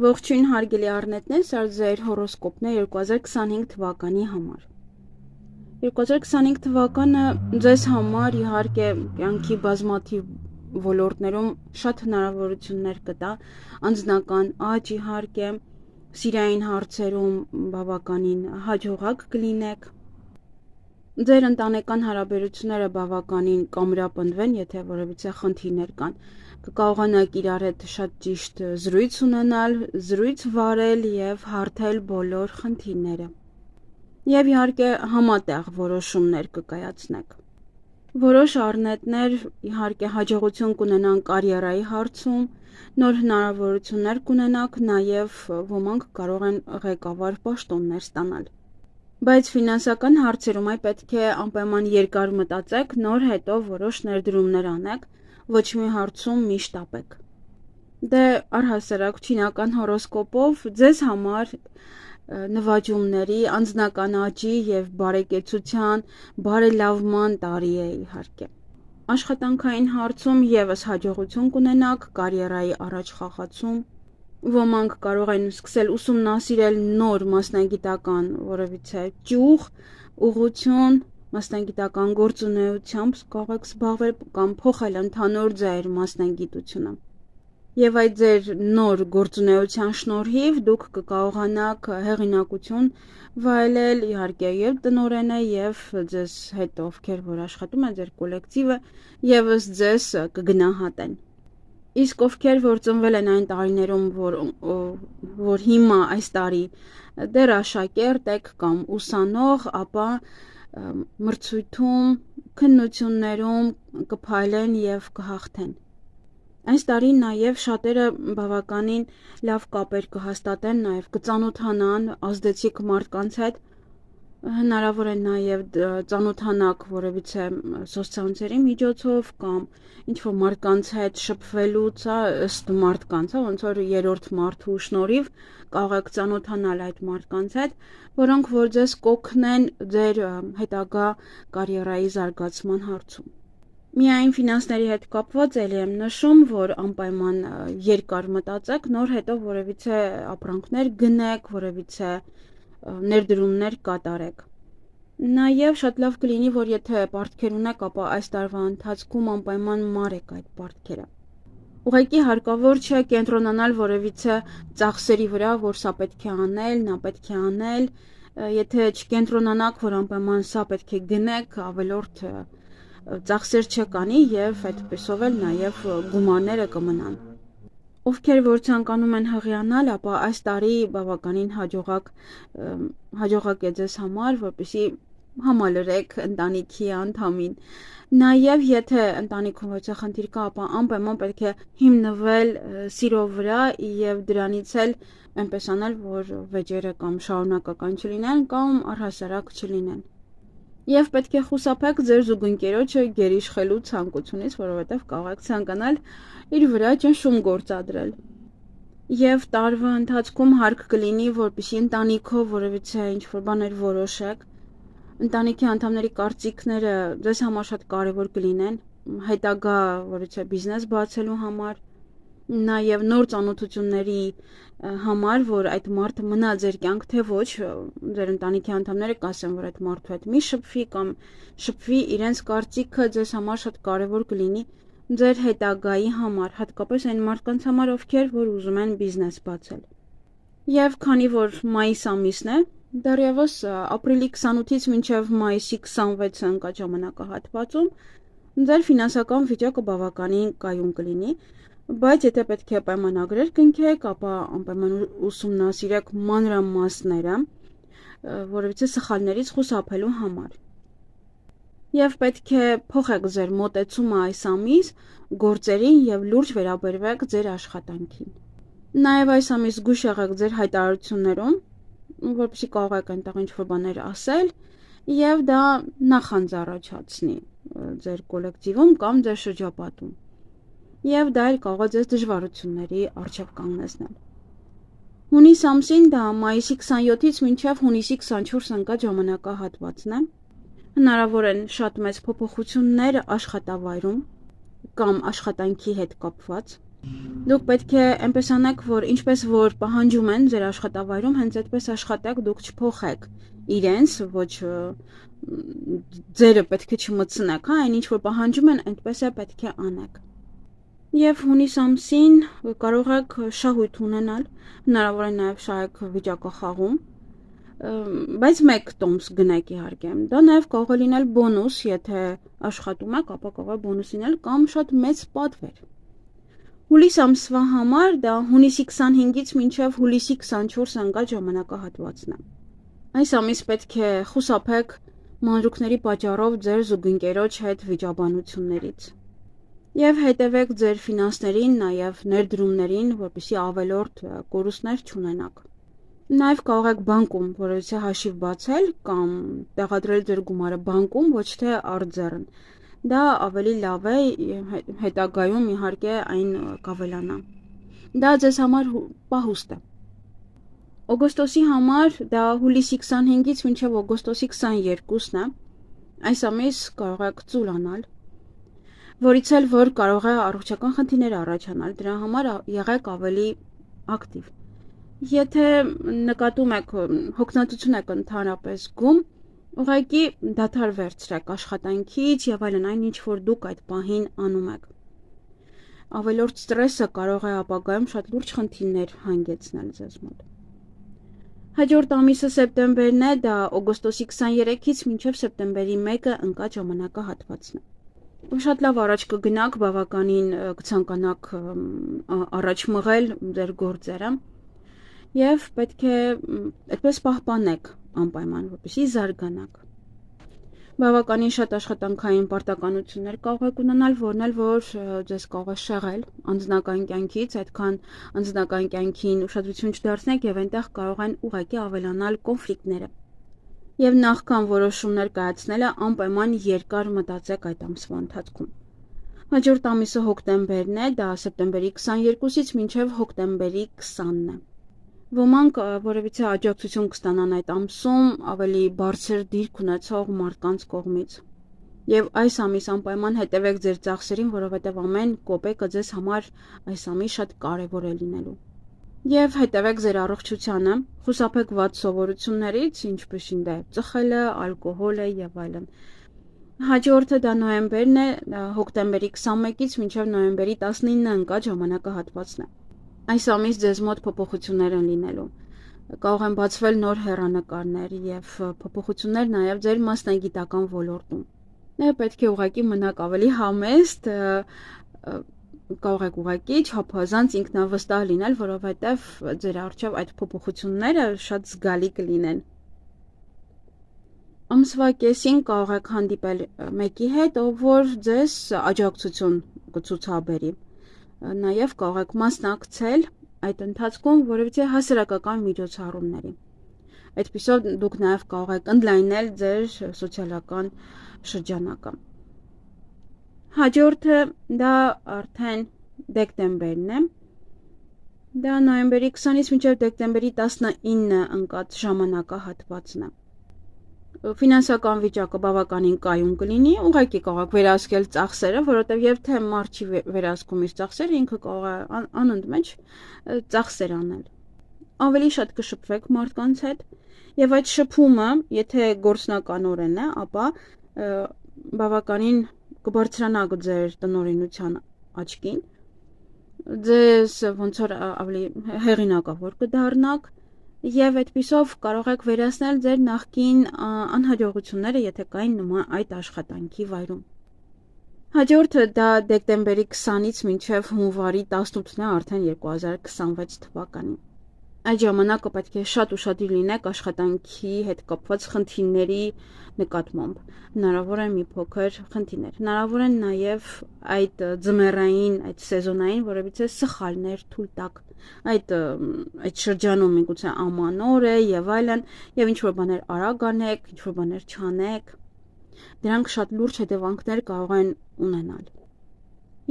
Ողջույն հարգելի առնետներ, սա ձեր հորոսկոպն է 2025 թվականի համար։ 2025 թվականը ձեզ համար իհարկե կյանքի բազմաթիվ ոլորտներում շատ հնարավորություններ կտա, անձնական աճ իհարկե, սիրային հարցերում բավականին հաջողակ կլինեք։ Ձեր ընտանեկան հարաբերությունները բավականին կամրապնդվեն, եթե որևիցե խնդիրներ կան։ Կկարողանաք իրար հետ շատ ճիշտ զրույց ունենալ, զրույց վարել եւ հարթել բոլոր խնդիրները։ Եվ իհարկե համատեղ որոշումներ կկայացնեք։ Որոշ առնետներ իհարկե հաջողություն կունենան կարիերայի հարցում, նոր հնարավորություններ կունենաք, նաեւ ոմանք կարող են ղեկավար պաշտոններ ստանալ։ Բայց ֆինանսական հարցերում այ պետք է անպայման երկար մտածեք, նոր հետո որոշ ներդրումներ անեք, ոչ մի հարցում մի շտապեք։ Դե առհասարակ չինական հորոսկոպով ձեզ համար նվաճումների, անձնական աճի եւ բարեկեցության, բարելավման տարի է իհարկե։ Աշխատանքային հարցում եւս հաջողություն կունենաք, կարիերայի առաջխաղացում։ Ոմանք կարող են սկսել ուսումնասիրել նոր մասնագիտական որևիցե ճյուղ, ուղղություն, մասնագիտական գործունեությամբ կարող եք զբաղվել կամ փոխել ընդհանուր ձեր մասնագիտությունը։ Եվ այդ ձեր նոր գործունեության շնորհիվ դուք կկարողանաք հեղինակություն վայելել, իհարկե եւ տնօրենը եւ ձեզ հետ ովքեր որ աշխատում են ձեր կոլեկտիվը եւս ձեզ կգնահատեն։ Իսկ ովքեր որ ծնվել են այն տարիներում, որ հիմա այս տարի դեռ աշակերտ եք կամ ուսանող, ապա մրցույթում, քննություններում կփայլեն եւ կհաղթեն։ Այս տարի նաև շատերը բավականին լավ կապեր կհաստատեն, նաև կծանոթանան ազդեցիկ մարդկանց հետ, հնարավոր է նաև ծանոթանաք որևիցե սոցցանցերի միջոցով կամ ինչ-որ մարդկանց հետ շփվելուց, ըստ մարդկանց, ոնց որ երրորդ մարդու շնորհիվ կարող եք ծանոթանալ այդ մարդկանց հետ, որոնք որ ձեզ կօգնեն ձեր հետագա կարիերայի զարգացման հարցում։ Միայն ֆինանսների հետ կապված ելի եմ նշում, որ անպայման երկար մտածեք, նոր հետո որևիցե ապրանքներ գնեք, որևիցե ներդրումներ կատարեք։ Նաև շատ լավ կլինի, որ եթե պարտքեր ունեք, ապա այս տարվա ընթացքում անպայման մարեք այդ պարտքերը։ Ուղղակի հարկավոր չէ կենտրոնանալ որևիցե ծախսերի վրա, որ սա պետք է անել, նա պետք է անել, եթե չկենտրոնանաք, որ անպայման սա պետք է գնեք, ավելորդ ծախսեր չկանի եւ այդպեսով էլ նաեւ գումարները կմնան։ Ովքեր որ ցանկանում են հղիանալ, ապա այս տարի բավականին հաջողակ է ձեզ համար, որպեսզի համալրեք ընտանիքի անդամին։ Նաեւ եթե ընտանիքում ոչ խնդիր կա, ապա անպայման պետք է հիմնվել սիրո վրա եւ դրանից էլ այնպես անել, որ վեճերը կամ շարունակական չլինեն կամ առհասարակ չլինեն։ Եվ պետք է խուսափեք ձեր զուգընկերոջը գերիշխելու ցանկությունից, որովհետև կարող եք ցանկանալ իր վրա ճնշում գործադրել։ Եվ տարվա ընթացքում հարկ կլինի, որպեսզի ընտանիքով որևիցե ինչ-որ բաներ որոշեք։ Ընտանիքի անդամների կարծիքները ձեզ համար շատ կարևոր կլինեն, հետագա որևիցե բիզնես բացելու համար, նաև նոր ծանոթությունների համար, որ այդ մարդը մնա ձեր կյանք, թե ոչ, ձեր ընտանիքի անդամները կասեն, որ այդ մարդու հետ մի շփվի կամ շփվի, իրենց կարծիքը ձեզ համար շատ կարևոր կլինի ձեր հետագայի համար, հատկապես այն մարդկանց համար, ովքեր որ ուզում են բիզնես բացել։ Եվ քանի որ մայիս ամիսն է, դեռևս ապրիլի 28-ից մինչև մայիսի 26-ը ընկած ժամանակահատվածում ձեր ֆինանսական վիճակը բավականին կայուն կլինի, բայց եթե պետք է պայմանագրեր կնքեք, ապա անպայման ուսումնասիրեք մանրամասները, որովհետեւ սխալներից խուսափելու համար։ Եվ պետք է փոխեք ձեր մոտեցումը այս ամիս գործերին եւ լուրջ վերաբերվեք ձեր աշխատանքին։ Նաեւ այս ամիս զգույշ եղեք ձեր հայտարարություններում, որպեսզի կարողաք այնտեղ ինչ-որ բաներ ասել եւ դա նախանձ առաջացնի ձեր կոլեկտիվում կամ ձեր շրջապատում։ Եվ դա էլ կարող է ձեզ դժվարությունների առջև կանգնեցնել։ Հունիս ամսին դա մայիսի 27-ից մինչև հունիսի 24 ընկած ժամանակահատվածն է։ Հնարավոր են շատ մեծ փոփոխություններ աշխատավայրում կամ աշխատանքի հետ կապված, Դուք պետք է այնպես անեք, որ ինչպես որ պահանջում են ձեր աշխատավայրում, հենց այդպես աշխատեք, դուք չփոխեք իրենց, ոչ ձերը պետք է չմտցնեք, հա, այն ինչ որ պահանջում են, այնպես է պետք է անեք։ Եվ հունիս ամսին կարող եք շահույթ ունենալ, հնարավոր է նաև շահեք վիճակախաղում, բայց մեկ տոմս գնեք իհարկե։ Դա նաև կարող է լինել բոնուս, եթե աշխատում եք, ապա կարող է բոնուս լինել կամ շատ մեծ պատվեր։ Հուլիս ամսվա համար դա հունիսի 25-ից մինչև հուլիսի 24 ընկած ժամանակահատվածն է։ Այս ամիս պետք է խուսափեք մանրուքների պատճառով ձեր զուգընկերոջ հետ վիճաբանություններից։ Եվ հետևեք ձեր ֆինանսներին, նաև ներդրումներին, որպեսզի ավելորդ կորուստներ չունենաք։ Նաև կարող եք բանկում որևէ հաշիվ բացել կամ տեղադրել ձեր գումարը բանկում, ոչ թե արտձեռն։ Դա ավելի լավ է, հետագայում իհարկե այն կավելանա։ Դա ձեզ համար պահուստ է։ Օգոստոսի համար դա հուլիսի 25-ից մինչև օգոստոսի 22-ն է։ Այս ամիս կարող եք ծուլանալ, որից էլ որ կարող է առողջական խնդիրներ առաջանալ, դրա համար եղեք ավելի ակտիվ։ Եթե նկատում եք հոգնածություն եք ընդհանրապես զգում, ուղղակի դադար վերցրեք աշխատանքից եւ այլն այն ինչ որ դուք այդ պահին անում եք։ Ավելորդ ստրեսը կարող է ապագայում շատ լուրջ խնդիրներ հանգեցնել ձեզ մոտ։ Հաջորդ ամիսը սեպտեմբերն է, դա օգոստոսի 23-ից մինչև սեպտեմբերի 1-ը ընկած ժամանակահատվածն է։ Շատ լավ առաջ կգնաք, բավականին կցանկանաք առաջ մղել ձեր գործերը եւ պետք է այդպես պահպանեք անպայման, որպեսզի զարգանաք։ Բավականին շատ աշխատանքային պարտականություններ կարող եք ունենալ, որն էլ որ ձեզ կարող է շեղել անձնական կյանքից, այդքան անձնական կյանքին ուշադրություն չդարձնեք եւ այնտեղ կարող են ուղղակի ավելանալ կոնֆլիկտները։ Եվ նախքան որոշումներ կայացնելը անպայման երկար մտածեք այդ ամսվա ընթացքում։ Հաջորդ ամիսը հոկտեմբերն է, դա սեպտեմբերի 22-ից մինչև հոկտեմբերի 20-ն է։ Ոմանք որևիցե աջակցություն կստանան այդ ամսում ավելի բարձր դիրք ունեցող մարդկանց կողմից։ Եվ այս ամիս անպայման հետևեք ձեր ծախսերին, որովհետև ամեն կոպեկը ձեզ համար այս ամիս շատ կարևոր է լինելու։ Եվ հետևեք ձեր առողջությանը, խուսափեք վատ սովորություններից, ինչպիսին դա ծխելը, ալկոհոլը եւ այլն։ Հաջորդը դա նոյեմբերն է, հոկտեմբերի 21-ից մինչև նոյեմբերի 19-ը ընկած ժամանակահատվածն է։ Այս ամիս ձեզ մոտ փոփոխություններ են լինելու։ Կարող են բացվել նոր հեռանկարներ եւ փոփոխություններ նաեւ ձեր մասնագիտական ոլորտում։ Նա պետք է ուղղակի մնաք ավելի համեստ, կարող եք ուղղակի չափազանց ինքնավստահ լինել, որովհետեւ ձեր առջեւ այդ փոփոխությունները շատ զգալի կլինեն։ Ամսվա կեսին կարող եք հանդիպել մեկի հետ, ով որ ձեզ աջակցություն կցուցաբերի։ Նաև կարող եք մասնակցել այդ ընթացքում որևէ հասարակական միջոցառումների։ Այդպիսով դուք նաև կարող եք ընդլայնել ձեր սոցիալական շրջանակը։ Հաջորդը դա արդեն դեկտեմբերն է։ Դա նոյեմբերի 20-ից մինչև դեկտեմբերի 19-ը ընկած ժամանակահատվածն է։ Ֆինանսական վիճակը բավականին կայուն կլինի, ուղղակի կարող եք վերահսկել ծախսերը, որովհետև եւ թե մարդ չի վերահսկում իր ծախսերը, ինքը կարող է անընդմեջ ծախսեր անել։ Ավելի շատ կշփվեք մարդկանց հետ, եւ այդ շփումը, եթե գործնականորեն է, ապա բավականին կբարձրանա ձեր տնօրինության աչքին, ձեզ ոնց որ ավելի հեղինակավոր կդառնաք եւ այդպիսով կարող եք վերացնել ձեր նախկին անհաջողությունները, եթե կային նման այդ աշխատանքի վայրում։ Հաջորդը դա դեկտեմբերի 20-ից մինչև հունվարի 18-ն է արդեն 2026 թվականին։ Այդ ժամանակը պետք է շատ ուշադիր լինեք աշխատանքի հետ կապված խնդիրների նկատմամբ։ Հնարավոր է մի փոքր խնդիրներ։ Հնարավոր են նաև այդ ձմեռային, այդ սեզոնային որևիցե սխալներ թույլ տաք։ Այդ շրջանում միգուցե ամանոր է եւ այլն, եւ ինչ որ բաներ արագ անեք, ինչ որ բաներ չանեք։ Դրանք շատ լուրջ հետևանքներ կարող են ունենալ։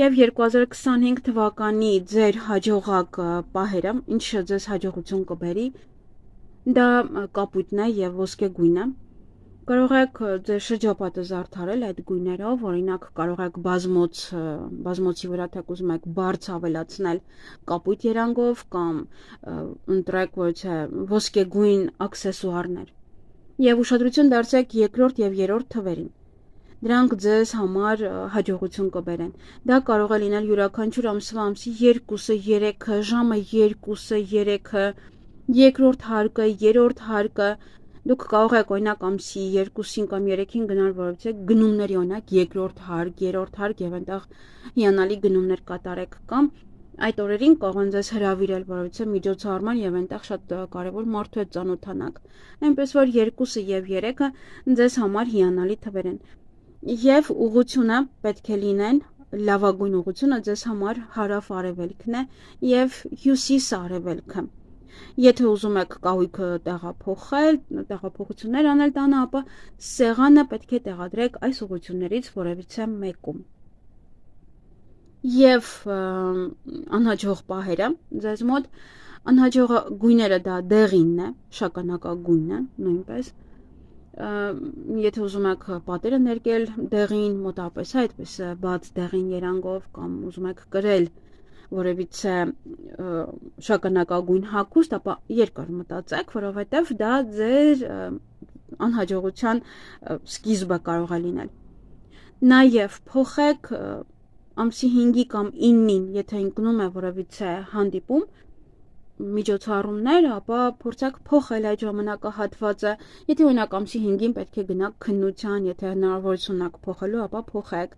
Եվ 2025 թվականի ձեր հաջողակ պահերը, ինչը ձեզ հաջողություն կբերի, դա կապույտն է եւ ոսկե գույնը, Կարող եք ձեր շրջապատը զարդարել այդ գույներով, օրինակ կարող եք բազմոցի վրա թեք ուզում եք բարձ ավելացնել կապույտ երանգով կամ ընտրեք ոչ ոսկեգույն աքսեսուարներ։ Եվ ուշադրություն դարձրեք երկրորդ եւ երրորդ թվերին։ Դրանք ձեզ համար հաջողություն կբերեն։ Դա կարող է լինել յուրաքանչյուր ամսվա ամսի 2-ը, 3-ը, ժամը 2-ը, 3-ը, երկրորդ հարկը, երրորդ հարկը։ Դուք կարող եք օրինակ ամսի 2-ին կամ 3-ին գնալ, որովհետեւ գնումների օրինակ երկրորդ հարկ, երրորդ հարկ եւ այնտեղ հիանալի գնումներ կատարեք կամ այդ օրերին կարող են ձեզ հրավիրել, որովհետեւ միջոցառման եւ այնտեղ շատ կարեւոր մարդու հետ ծանոթանաք։ Այնպես որ 2-ը եւ 3-ը ձեզ համար հիանալի թվեր են։ Եվ ուղղությունը պետք է լինեն լավագույն ուղղությունը ձեզ համար հարավ-արևելքն է եւ հյուսիս-արևելքը։ Եթե ուզում եք կահույքը տեղափոխել, տեղափոխություններ անել տանը, ապա սեղանը պետք է տեղադրեք այս ուղղություններից որևիցե մեկում։ Եվ անհաջող պահերը ձեզ մոտ անհաջող գույները դա դեղինն է, շագանակագույնն է, նույնպես եթե ուզում եք պատերը ներկել դեղին մոտապես այդպես բաց դեղին երանգով կամ ուզում եք կրել որևիցե շագանակագույն հագուստ, ապա երկար մտածեք, որովհետև դա ձեր անհաջողության սկիզբը կարող է լինել։ Նաև փոխեք ամսի 5-ի կամ 9-ին, եթե ընկնում է որևիցե հանդիպում, միջոցառումներ, ապա փորձեք փոխել այդ ժամանակահատվածը։ Եթե օրինակ ամսի 5-ին պետք է գնաք քննության, եթե հնարավորություն ունեք փոխելու, ապա փոխեք։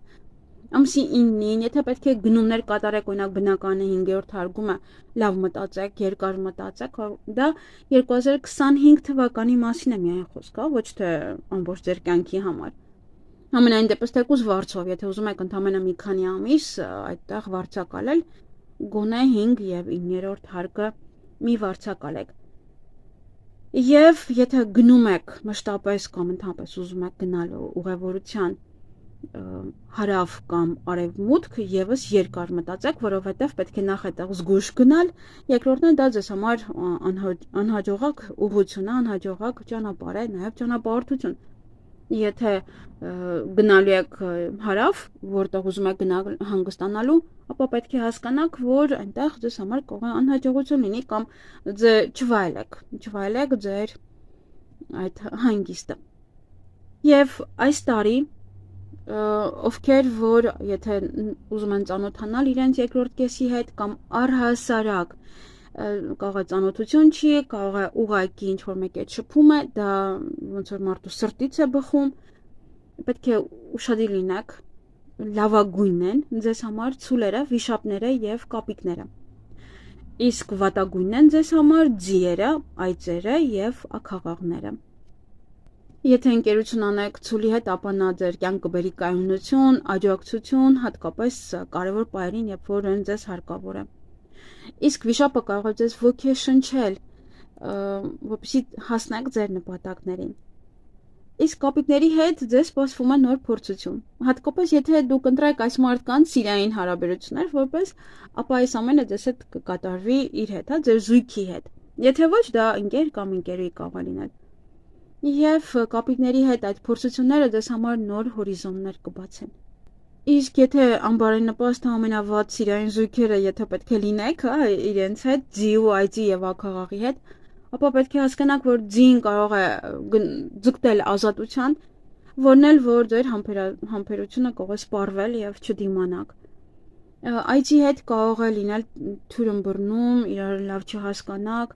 Ամսի 9-ին, եթե պետք է գնումներ կատարեք, օրինակ բնականը 5-րդ հարգումը, լավ մտածեք, երկար մտածեք, դա 2025 թվականի մասին է միայն խոսքը, ոչ թե ամբողջ ձեր կյանքի համար։ Համենայն դեպս թեկուզ վարձով, եթե ուզում եք ընդամենը մի քանի ամիս այդտեղ վարձակալել, գոնե 5 եւ 9-րդ հարկը մի վարձակալեք։ Եվ եթե գնում եք մշտապես կամ ընդհանրապես ուզում եք գնալ ուղևորության հարավ կամ արևմուտք, եւս երկար մտածեք, որովհետեւ պետք է նախ այդտեղ զգույշ գնալ, երկրորդն է դա ձեզ համար անհաջողակ ուղղություն է, անհաջողակ ճանապարհ է, նաեւ ճանապարհորդություն։ Եթե գնալու եք հարավ, որտեղ ուզում եք գնալ հանգստանալու, ապա պետք է հասկանաք, որ այնտեղ ձեզ համար կարող է անհաջողություն լինի կամ չվայելեք ձեր այդ հանգիստը։ Եվ այս տարի ովքեր որ եթե ուզում են ծանոթանալ իրենց երկրորդ կեսի հետ կամ առհասարակ կարող է ծանոթություն չի, կարող է ուղղակի ինչ-որ մեկ այդ շփում է, դա ոնց որ մարդու սրտից է բխում, պետք է ուշադիր լինեք, լավագույնն են ձեզ համար ցուլերը, վիշապները եւ կապիկները։ Իսկ վատագույնն են ձեզ համար ձիերը, այծերը եւ աքաղաղները։ Եթե ընկերություն անեք ցուլի հետ, ապա նա ձեր կյանք կբերի կայունություն, աջակցություն, հատկապես կարևոր պահերին, երբ որ այն ձեզ հարկավոր է։ Իսկ վիշապը կարող է ձեզ ոգեշնչել, որպեսզի հասնեք ձեր նպատակներին։ Իսկ կապիկների հետ ձեզ սպասվում է նոր փորձություն։ Հատկապես եթե դուք ընտրեք այս մարդկանց սիրային հարաբերություններ, որպես ապա այս ամենը ձեզ հետ կկատարվի իր հետ, հա, ձեր զույգի հետ։ Եթե ոչ, դա ընկեր կամ ընկերուհի կարող է լինել։ Եվ կապիկների հետ այդ փորձությունները ձեզ համար նոր հորիզոններ կբացեն։ Իսկ եթե անբարենպաստ ամենավատ սիրային զույգերը, եթե պետք է լինեք, հա, իրենց հետ, ձի ու այծի եւ աքաղաղի հետ, ապա պետք է հասկանաք, որ ձին կարող է ձգտել ազատության, որն էլ որ ձեր համբերությունը կարող է սպառվել եւ չդիմանաք։ Այծի հետ կարող է լինել թյուրըմբռնում, իրար լավ չհասկանաք։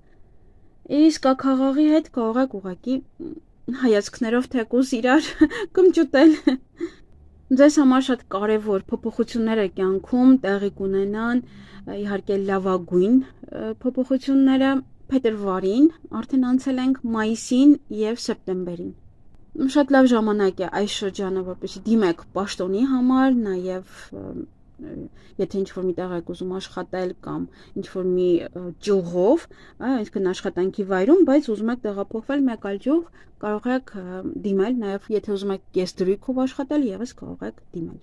Իսկ աքաղաղի հետ կարող եք ուղղակի հայացքներով թեկուզ իրար կմճուտել։ Ձեզ համար շատ կարևոր փոփոխությունները կյանքում տեղի կունենան, իհարկե լավագույն փոփոխությունները փետրվարին, արդեն անցել ենք մայիսին եւ սեպտեմբերին։ Շատ լավ ժամանակ է այս շրջանը, որպեսզի դիմեք պաշտոնի համար, նաեւ եթե ինչ-որ մի տեղ եք ուզում աշխատել կամ ինչ-որ մի ճյուղով, այսինքն աշխատանքի վայրում, բայց ուզում եք տեղափոխվել մեկ այլ ճյուղ, կարող եք դիմել, նաև եթե ուզում եք կեսդրույքով աշխատել, եւս կարող եք դիմել։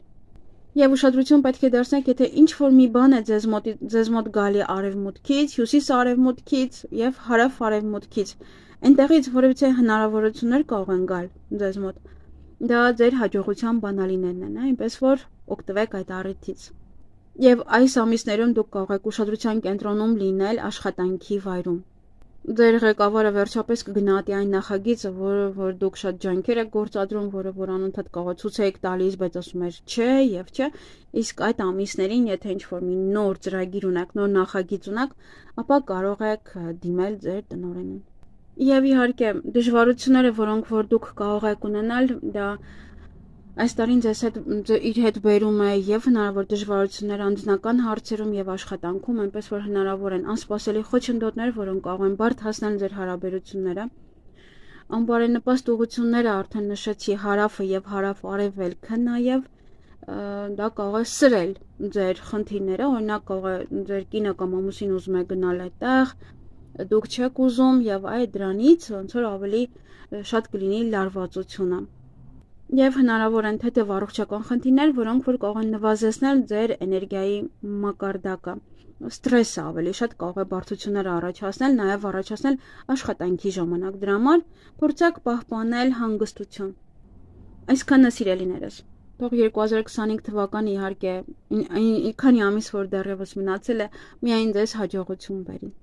Եվ ուշադրություն պետք է դարձնեք, եթե ինչ-որ մի բան է ձեզ մոտ գալի արևմուտքից, հյուսիս-արևմուտքից եւ հարավ-արևմուտքից, Այնտեղից որևիցե հնարավորություններ կարող են գալ ձեզ մոտ։ Դա ձեր հաջողության բանալիներն են, այնպես որ օգտվեք այդ առիթից։ Եվ այս ամիսներում դուք կարող եք ուշադրության կենտրոնում լինել աշխատանքի վայրում։ Ձեր ղեկավարը վերջապես կգնահատի այն նախագիծը, որ դուք շատ ջանքեր եք գործադրում, որը որ անընդհատ կարող է ցույց եք տալիս, բայց ասում եք չէ եւ չէ, իսկ այդ ամիսներին, եթե ինչ-որ մի նոր ծրագիր ունեք, նոր նախագիծ ունեք, ապա կարող եք դիմել ձեր տնօրենին։ Եվ իհարկե, դժվարությունները, որոնք որ դուք կարող եք ունենալ, դա այս տարին իր հետ բերում է եւ հնարավոր դժվարություններ անձնական հարցերում եւ աշխատանքում, այնպես որ հնարավոր են անսպասելի խոչընդոտներ, որոնք կարող են բարդացնել ձեր հարաբերությունները։ Անբարենպաստ ուղղությունները արդեն նշեցի, հարավը եւ հարավ-արևելքը նաեւ դա կարող է սրել ձեր խնդիրները, օրինակ կարող է ձեր կինը կամ ամուսինը ուզում է գնալ այդտեղ, դուք չեք ուզում եւ այդ դրանից ոնց որ ավելի շատ կլինի լարվածությունը։ Եվ հնարավոր են թեթև առողջական խնդիրներ, որոնք որ կարող են նվազեցնել ձեր էներգիայի մակարդակը։ Ստրեսը ավելի շատ կարող է բարդություններ առաջացնել, նաև առաջացնել աշխատանքի ժամանակ։ Դրա համար փորձեք պահպանել հանգստություն։ Այսքանը սիրելիներս։ Թող 2025 թվականը իհարկե քանի ամիս որ դեռևս մնացել է, միայն ձեզ հաջողություն բերի։